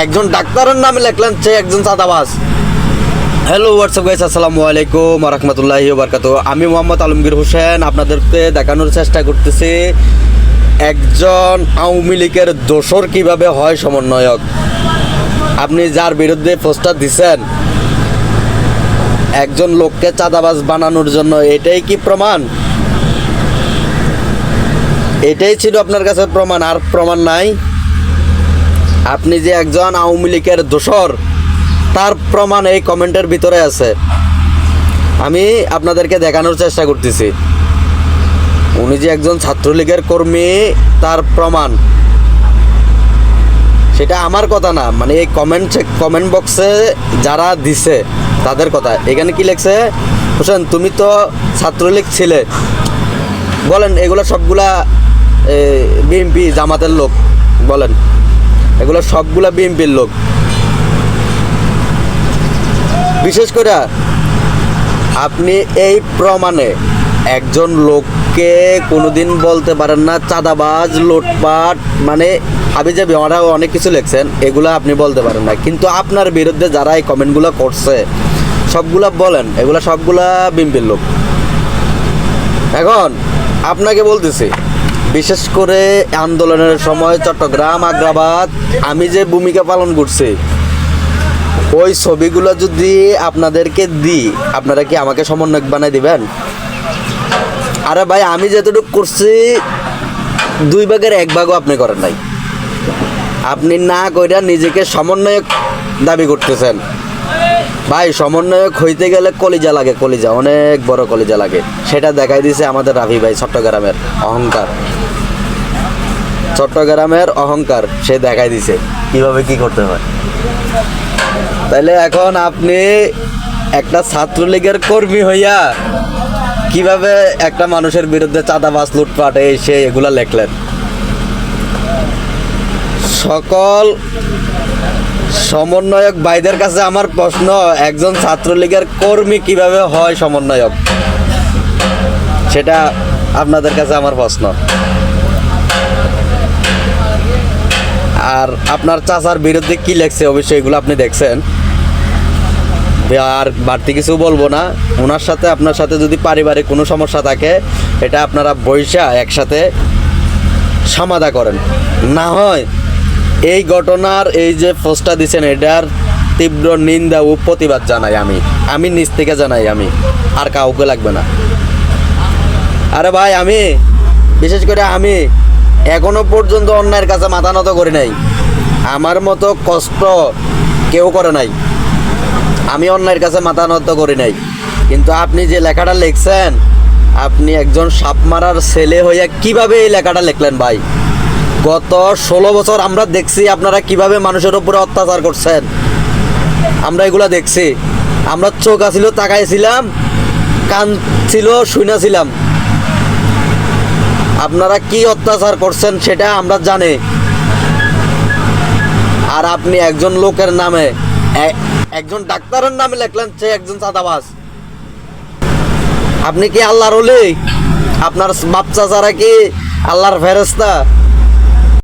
একজন ডাক্তারের নামে লিখলেন সে একজন চাঁদাবাজ। হ্যালো হোয়াটসঅ্যাপ গাইস, আসসালামু আলাইকুম ওয়া রাহমাতুল্লাহি ওয়া বারাকাতুহু। আমি মোহাম্মদ আলমগীর হোসেন আপনাদেরকে দেখানোর চেষ্টা করতেছি একজন আওয়ামী লীগের দোসর কিভাবে হয় সমন্বয়ক। আপনি যার বিরুদ্ধে পোস্টার দিছেন একজন লোককে চাঁদাবাজ বানানোর জন্য, এটাই কি প্রমাণ? এটাই ছিল আপনার কাছে প্রমাণ, আর প্রমাণ নাই? আপনি যে একজন আওয়ামী লীগের দোসর তার প্রমাণ এই কমেন্টের ভিতরে আছে। আমি আপনাদেরকে দেখানোর চেষ্টা করতেছি উনি যে একজন ছাত্রলীগের কর্মী তার প্রমাণ। সেটা আমার কথা না, মানে এই কমেন্ট বক্সে যারা দিছে তাদের কথা। এখানে কি লেখছে? হোসেন তুমি তো ছাত্রলীগ ছিলে, বলেন এগুলো সবগুলা বিএনপি জামাতের লোক, বলেন এগুলো সবগুলা বিএনপির লোক। বিশেষ করে আপনি এই প্রমাণে একজন লোককে কোনোদিন বলতে পারেন না চাঁদাবাজ, লুটপাট, মানে হাবিজাবি ওরাও অনেক কিছু লিখছেন, এগুলো আপনি বলতে পারেন না। কিন্তু আপনার বিরুদ্ধে যারা এই কমেন্টগুলো করছে সবগুলা বলেন এগুলো সবগুলা বিএনপির লোক। এখন আপনাকে বলতেছি, বিশেষ করে আন্দোলনের সময় চট্টগ্রাম, আগ্রাবাদ আমি যে ভূমিকা পালন করছি ওই ছবিগুলো যদি আপনাদেরকে দিই আপনারা কি আমাকে সমন্বয়ক বানাই দিবেন? আরে ভাই, আমি যতটুকু করছি 2 ভাগের 1 ভাগও আপনি করেন নাই। আপনি না কইরা নিজেকে সমন্বয়ক দাবি করতেছেন। ভাই সমন্বয়ক হইতে গেলে কলিজা লাগে, কলিজা, অনেক বড় কলিজা লাগে। সেটা দেখাই দিয়েছে আমাদের রাফি ভাই, চট্টগ্রামের অহংকার, চট্টগ্রামের অহংকার সে দেখাই দিছে কিভাবে কি করতে হয়। তাইলে এখন আপনি একটা ছাত্রলীগের কর্মী হইয়া কিভাবে একটা মানুষের বিরুদ্ধে চাঁদাবাজ, লুটপাট সে এগুলা লেখলেন? সকল সমন্বয়ক ভাইদের কাছে আমার প্রশ্ন, একজন ছাত্রলীগের কর্মী কিভাবে হয় সমন্বয়ক? সেটা আপনাদের কাছে আমার প্রশ্ন। আর আপনার চাচার বিরুদ্ধে কি লেখছে অবশ্যই এগুলো আপনি দেখছেন। আর বাড়তি কিছু বলবো না। ওনার সাথে আপনার সাথে যদি পারিবারিক কোনো সমস্যা থাকে এটা আপনারা বৈশা একসাথে সমাধা করেন। না হয় এই ঘটনার এই যে পোস্টটা দিচ্ছেন এটার তীব্র নিন্দা ও প্রতিবাদ জানাই আমি নিজ থেকে জানাই, আমি আর কাউকে লাগবে না। আরে ভাই, আমি বিশেষ করে আমি এখনো পর্যন্ত অন্যায়ের কাছে মাথা নত করি নাই। আমার মতো কষ্ট কেউ করে নাই, আমি অন্যায়ের কাছে মাথা নত করি নাই। কিন্তু আপনি যে লেখাটা লিখছেন, আপনি একজন সাপ মারার ছেলে হইয়া কিভাবে এই লেখাটা লিখলেন ভাই? গত 16 বছর আমরা দেখছি আপনারা কিভাবে মানুষের উপরে অত্যাচার করছেন, আমরা এগুলা দেখছি। আমরা চোখ আছিল তাকাইছিলাম, কান ছিল শুনেছিলাম। আপনারা কি অত্যাচার করছেন সেটা আমরা জানি। আর আপনি একজন লোকের নামে, একজন ডাক্তারের নামে লিখলেন সে একজন চাঁদাবাজ। আপনি কি আল্লাহর ওলি? আপনার বাপ চাচারা কি আল্লাহর ফেরেশতা?